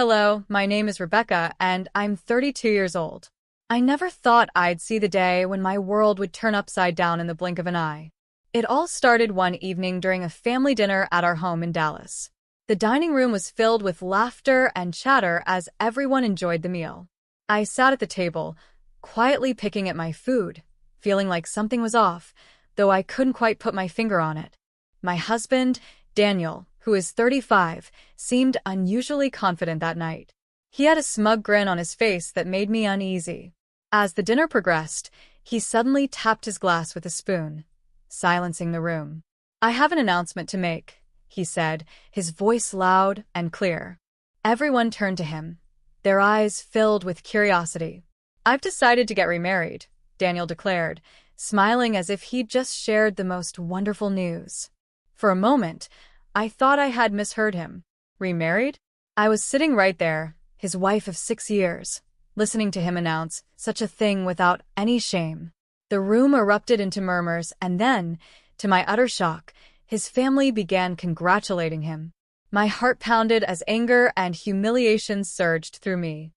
Hello, my name is Rebecca, and I'm 32 years old. I never thought I'd see the day when my world would turn upside down in the blink of an eye. It all started one evening during a family dinner at our home in Dallas. The dining room was filled with laughter and chatter as everyone enjoyed the meal. I sat at the table, quietly picking at my food, feeling like something was off, though I couldn't quite put my finger on it. My husband, Daniel, who is 35, seemed unusually confident that night. He had a smug grin on his face that made me uneasy. As the dinner progressed, he suddenly tapped his glass with a spoon, silencing the room. "I have an announcement to make," he said, his voice loud and clear. Everyone turned to him, their eyes filled with curiosity. "I've decided to get remarried," Daniel declared, smiling as if he'd just shared the most wonderful news. For a moment, I thought I had misheard him. Remarried? I was sitting right there, his wife of 6 years, listening to him announce such a thing without any shame. The room erupted into murmurs, and then, to my utter shock, his family began congratulating him. My heart pounded as anger and humiliation surged through me.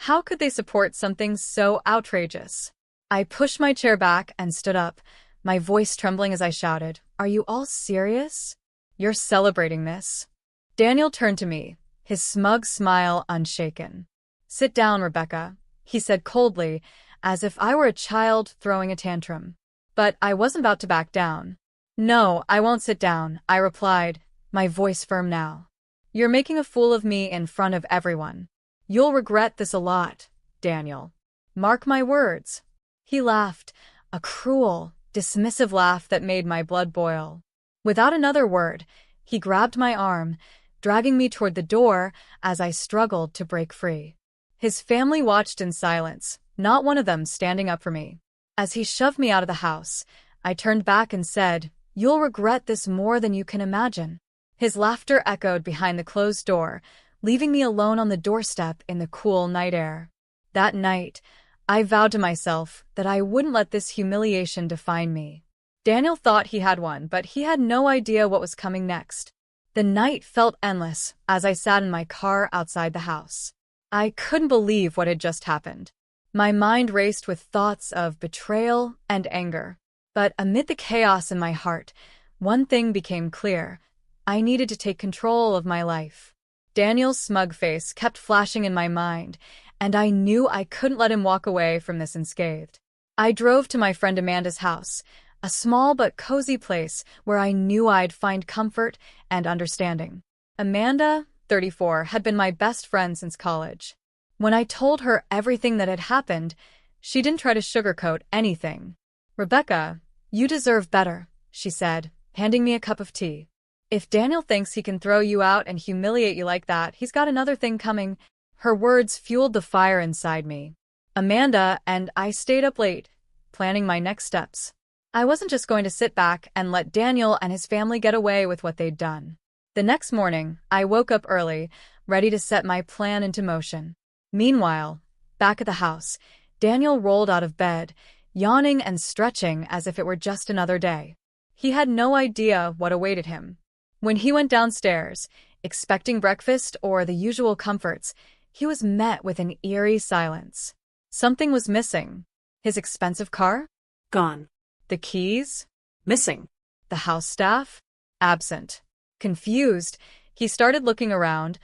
How could they support something so outrageous? I pushed my chair back and stood up, my voice trembling as I shouted, "Are you all serious? You're celebrating this?" Daniel turned to me, his smug smile unshaken. "Sit down, Rebecca," he said coldly, as if I were a child throwing a tantrum. But I wasn't about to back down. "No, I won't sit down," I replied, my voice firm now. "You're making a fool of me in front of everyone. You'll regret this a lot, Daniel. Mark my words." He laughed, a cruel, dismissive laugh that made my blood boil. Without another word, he grabbed my arm, dragging me toward the door as I struggled to break free. His family watched in silence, not one of them standing up for me. As he shoved me out of the house, I turned back and said, "You'll regret this more than you can imagine." His laughter echoed behind the closed door, leaving me alone on the doorstep in the cool night air. That night, I vowed to myself that I wouldn't let this humiliation define me. Daniel thought he had won, but he had no idea what was coming next. The night felt endless as I sat in my car outside the house. I couldn't believe what had just happened. My mind raced with thoughts of betrayal and anger. But amid the chaos in my heart, one thing became clear. I needed to take control of my life. Daniel's smug face kept flashing in my mind, and I knew I couldn't let him walk away from this unscathed. I drove to my friend Amanda's house, a small but cozy place where I knew I'd find comfort and understanding. Amanda, 34, had been my best friend since college. When I told her everything that had happened, she didn't try to sugarcoat anything. "Rebecca, you deserve better," she said, handing me a cup of tea. "If Daniel thinks he can throw you out and humiliate you like that, he's got another thing coming." Her words fueled the fire inside me. Amanda and I stayed up late, planning my next steps. I wasn't just going to sit back and let Daniel and his family get away with what they'd done. The next morning, I woke up early, ready to set my plan into motion. Meanwhile, back at the house, Daniel rolled out of bed, yawning and stretching as if it were just another day. He had no idea what awaited him. When he went downstairs, expecting breakfast or the usual comforts, he was met with an eerie silence. Something was missing. His expensive car? Gone. The keys? Missing. The house staff? Absent. Confused, he started looking around,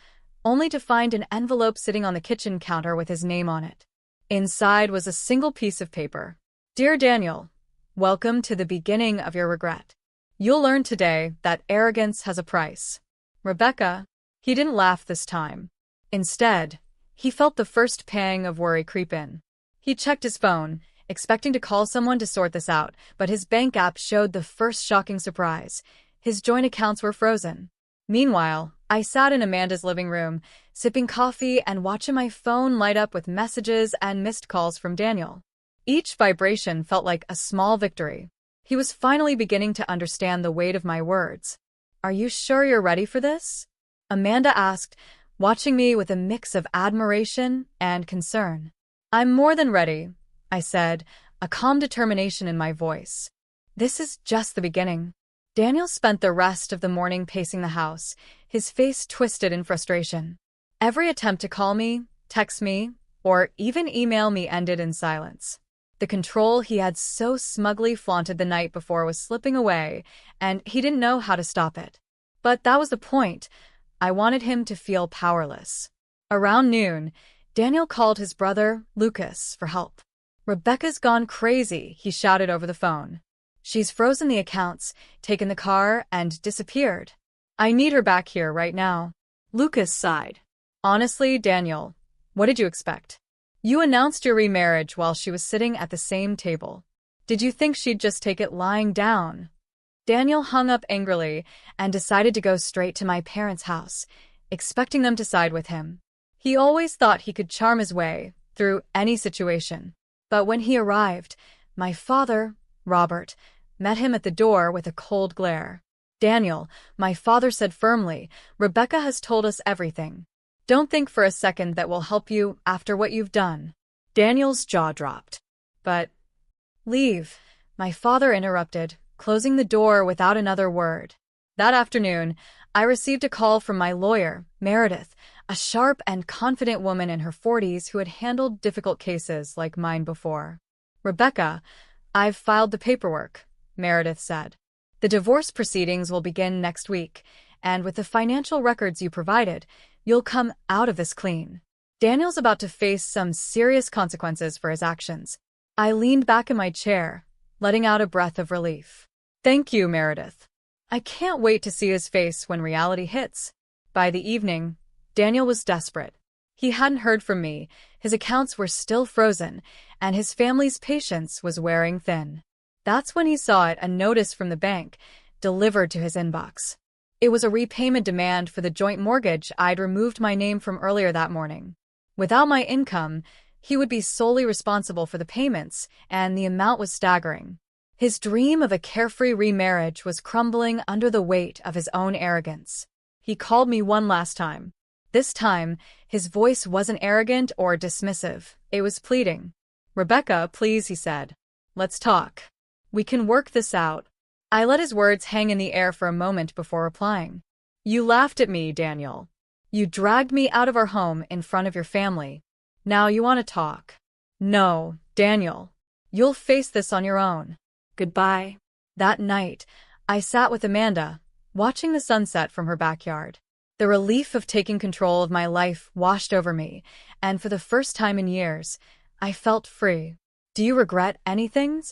only to find an envelope sitting on the kitchen counter with his name on it. Inside was a single piece of paper. "Dear Daniel, welcome to the beginning of your regret. You'll learn today that arrogance has a price. Rebecca." He didn't laugh this time. Instead, he felt the first pang of worry creep in. He checked his phone, expecting to call someone to sort this out, but his bank app showed the first shocking surprise. His joint accounts were frozen. Meanwhile, I sat in Amanda's living room, sipping coffee and watching my phone light up with messages and missed calls from Daniel. Each vibration felt like a small victory. He was finally beginning to understand the weight of my words. "Are you sure you're ready for this?" Amanda asked, watching me with a mix of admiration and concern. "I'm more than ready," I said, a calm determination in my voice. "This is just the beginning." Daniel spent the rest of the morning pacing the house, his face twisted in frustration. Every attempt to call me, text me, or even email me ended in silence. The control he had so smugly flaunted the night before was slipping away, and he didn't know how to stop it. But that was the point. I wanted him to feel powerless. Around noon, Daniel called his brother, Lucas, for help. "Rebecca's gone crazy," he shouted over the phone. "She's frozen the accounts, taken the car, and disappeared. I need her back here right now." Lucas sighed. "Honestly, Daniel, what did you expect? You announced your remarriage while she was sitting at the same table. Did you think she'd just take it lying down?" Daniel hung up angrily and decided to go straight to my parents' house, expecting them to side with him. He always thought he could charm his way through any situation. But when he arrived, my father, Robert, met him at the door with a cold glare. "Daniel," my father said firmly, "Rebecca has told us everything. Don't think for a second that we'll help you after what you've done." Daniel's jaw dropped. "But leave," my father interrupted, closing the door without another word. That afternoon, I received a call from my lawyer, Meredith, a sharp and confident woman in her 40s who had handled difficult cases like mine before. "Rebecca, I've filed the paperwork," Meredith said. "The divorce proceedings will begin next week, and with the financial records you provided, you'll come out of this clean. Daniel's about to face some serious consequences for his actions." I leaned back in my chair, letting out a breath of relief. "Thank you, Meredith. I can't wait to see his face when reality hits." By the evening, Daniel was desperate. He hadn't heard from me, his accounts were still frozen, and his family's patience was wearing thin. That's when he saw a notice from the bank, delivered to his inbox. It was a repayment demand for the joint mortgage I'd removed my name from earlier that morning. Without my income, he would be solely responsible for the payments, and the amount was staggering. His dream of a carefree remarriage was crumbling under the weight of his own arrogance. He called me one last time. This time, his voice wasn't arrogant or dismissive, it was pleading. "Rebecca, please," he said. "Let's talk. We can work this out." I let his words hang in the air for a moment before replying. "You laughed at me, Daniel. You dragged me out of our home in front of your family. Now you want to talk." "No, Daniel. You'll face this on your own. Goodbye." That night, I sat with Amanda, watching the sunset from her backyard. The relief of taking control of my life washed over me, and for the first time in years, I felt free. "Do you regret anything?"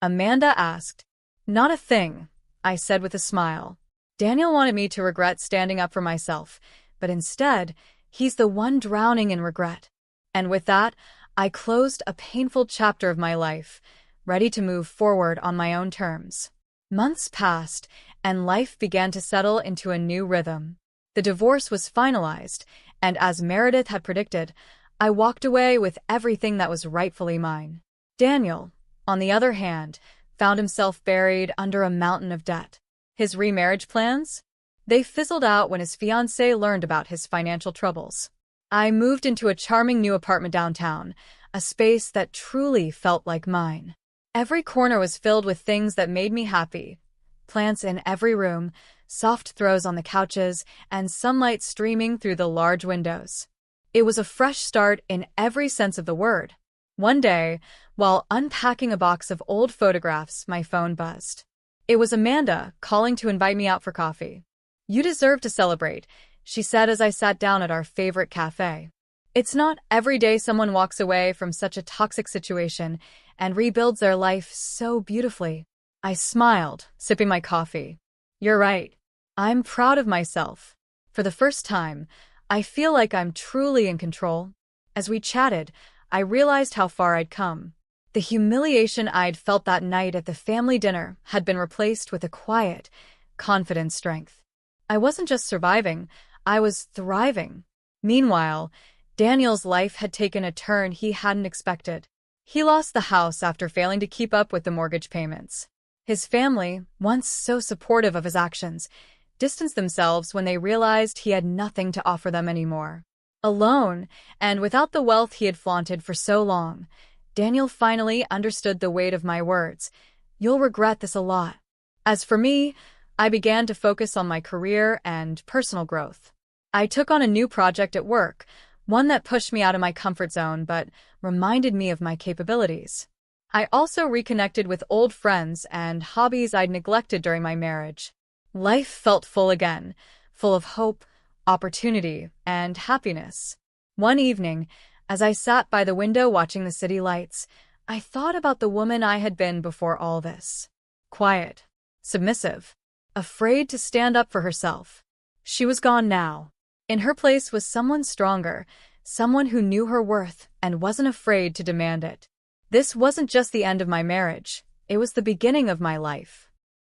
Amanda asked. "Not a thing," I said with a smile. Daniel wanted me to regret standing up for myself, but instead, he's the one drowning in regret. And with that, I closed a painful chapter of my life, ready to move forward on my own terms. Months passed, and life began to settle into a new rhythm. The divorce was finalized, and as Meredith had predicted, I walked away with everything that was rightfully mine. Daniel, on the other hand, found himself buried under a mountain of debt. His remarriage plans? They fizzled out when his fiancée learned about his financial troubles. I moved into a charming new apartment downtown, a space that truly felt like mine. Every corner was filled with things that made me happy. Plants in every room, soft throws on the couches, and sunlight streaming through the large windows. It was a fresh start in every sense of the word. One day, while unpacking a box of old photographs, my phone buzzed. It was Amanda calling to invite me out for coffee. "You deserve to celebrate," she said as I sat down at our favorite cafe. "It's not every day someone walks away from such a toxic situation and rebuilds their life so beautifully." I smiled, sipping my coffee. "You're right. I'm proud of myself. For the first time, I feel like I'm truly in control." As we chatted, I realized how far I'd come. The humiliation I'd felt that night at the family dinner had been replaced with a quiet, confident strength. I wasn't just surviving, I was thriving. Meanwhile, Daniel's life had taken a turn he hadn't expected. He lost the house after failing to keep up with the mortgage payments. His family, once so supportive of his actions, distanced themselves when they realized he had nothing to offer them anymore. Alone, and without the wealth he had flaunted for so long, Daniel finally understood the weight of my words. "You'll regret this a lot." As for me, I began to focus on my career and personal growth. I took on a new project at work, one that pushed me out of my comfort zone but reminded me of my capabilities. I also reconnected with old friends and hobbies I'd neglected during my marriage. Life felt full again, full of hope, opportunity, and happiness. One evening, as I sat by the window watching the city lights, I thought about the woman I had been before all this. Quiet, submissive, afraid to stand up for herself. She was gone now. In her place was someone stronger, someone who knew her worth and wasn't afraid to demand it. This wasn't just the end of my marriage, it was the beginning of my life.